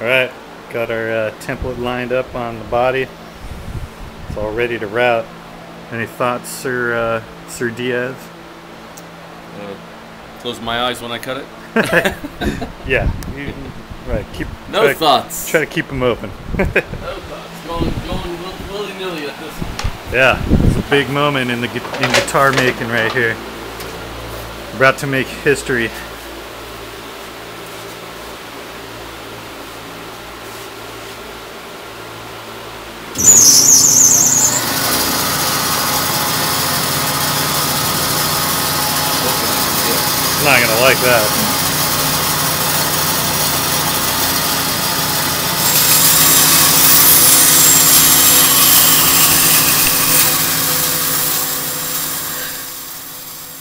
Alright, got our template lined up on the body. It's all ready to route. Any thoughts, Sir Diaz? Uh, close my eyes when I cut it. Yeah, right. No thoughts. Try to keep them open. No thoughts. Going willy nilly at this one. Yeah, it's a big moment in guitar making right here. About to make history. Not gonna like that.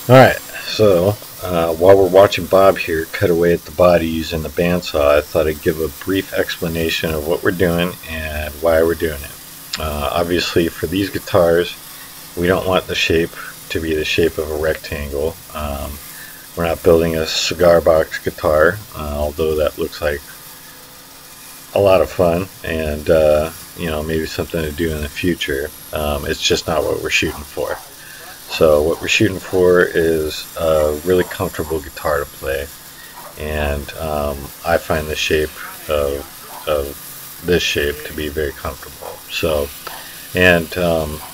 Alright, so while we're watching Bob here cut away at the body using the bandsaw, I thought I'd give a brief explanation of what we're doing and why we're doing it. Obviously for these guitars, we don't want the shape to be the shape of a rectangle. We're not building a cigar box guitar, although that looks like a lot of fun and you know, maybe something to do in the future. It's just not what we're shooting for. So what we're shooting for is a really comfortable guitar to play, and I find the shape of this shape to be very comfortable. So, and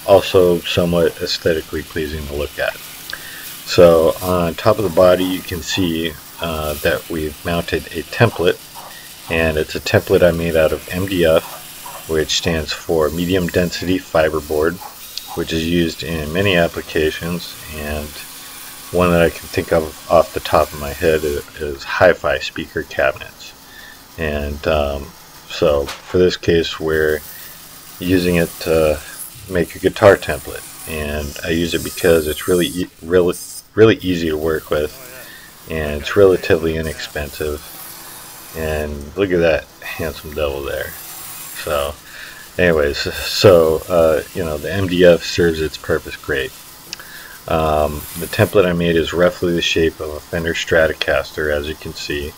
also somewhat aesthetically pleasing to look at. So on top of the body you can see that we've mounted a template, and it's a template I made out of MDF, which stands for medium density fiberboard, which is used in many applications, and one that I can think of off the top of my head is hi-fi speaker cabinets. And so for this case we're using it to make a guitar template, and I use it because it's really easy to work with, and it's relatively inexpensive. And look at that handsome devil there. So anyways, so you know, the MDF serves its purpose great. The template I made is roughly the shape of a Fender Stratocaster, as you can see,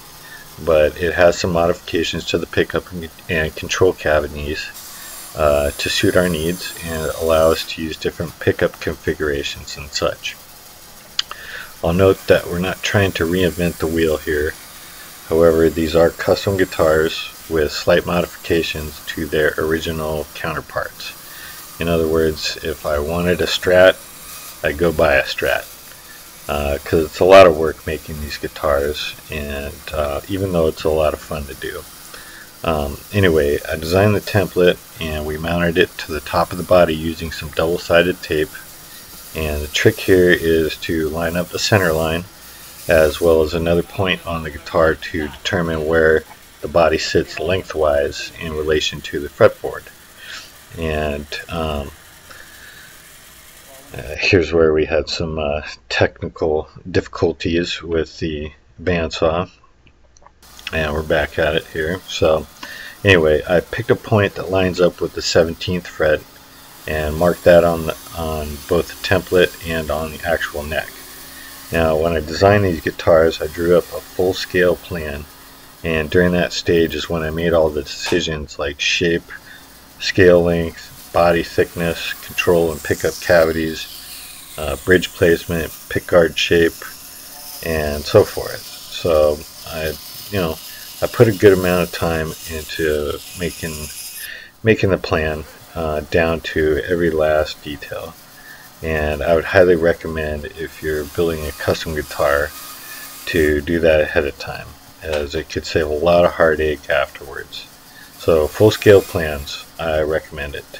but it has some modifications to the pickup and control cavities to suit our needs, and allow us to use different pickup configurations and such. I'll note that we're not trying to reinvent the wheel here. However, these are custom guitars with slight modifications to their original counterparts. In other words, if I wanted a Strat, I'd go buy a Strat, because it's a lot of work making these guitars, and even though it's a lot of fun to do. Anyway, I designed the template and we mounted it to the top of the body using some double-sided tape, and the trick here is to line up the center line as well as another point on the guitar to determine where the body sits lengthwise in relation to the fretboard. And here's where we had some technical difficulties with the bandsaw, and we're back at it here. So anyway, I picked a point that lines up with the 17th fret and marked that on both the template and on the actual neck. Now when I designed these guitars, I drew up a full-scale plan, and during that stage is when I made all the decisions like shape, scale length, body thickness, control and pickup cavities, bridge placement, pickguard shape, and so forth. So I put a good amount of time into making the plan down to every last detail. And I would highly recommend, if you're building a custom guitar, to do that ahead of time, as it could save a lot of heartache afterwards. So full-scale plans, I recommend it.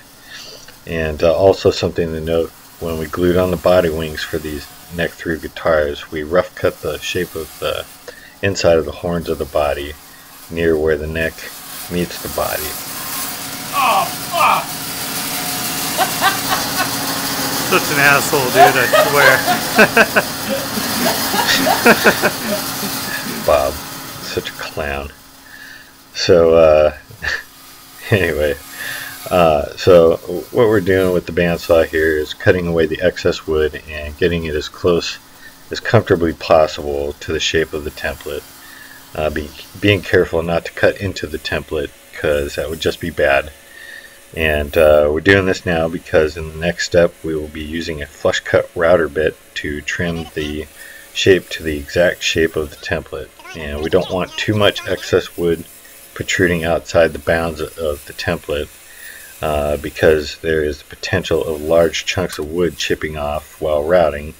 And also something to note, when we glued on the body wings for these neck-through guitars, we rough cut the shape of the inside of the horns of the body near where the neck meets the body. Oh, fuck! Such an asshole, dude, I swear. Bob, such a clown. So anyway, so what we're doing with the bandsaw here is cutting away the excess wood and getting it as close as comfortably possible to the shape of the template. being careful not to cut into the template, because that would just be bad. And we're doing this now because in the next step we will be using a flush cut router bit to trim the shape to the exact shape of the template. And we don't want too much excess wood protruding outside the bounds of the template, because there is the potential of large chunks of wood chipping off while routing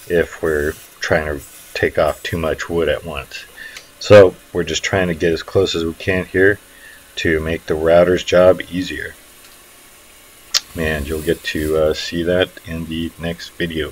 if we're trying to take off too much wood at once. So we're just trying to get as close as we can here to make the router's job easier. And you'll get to see that in the next video.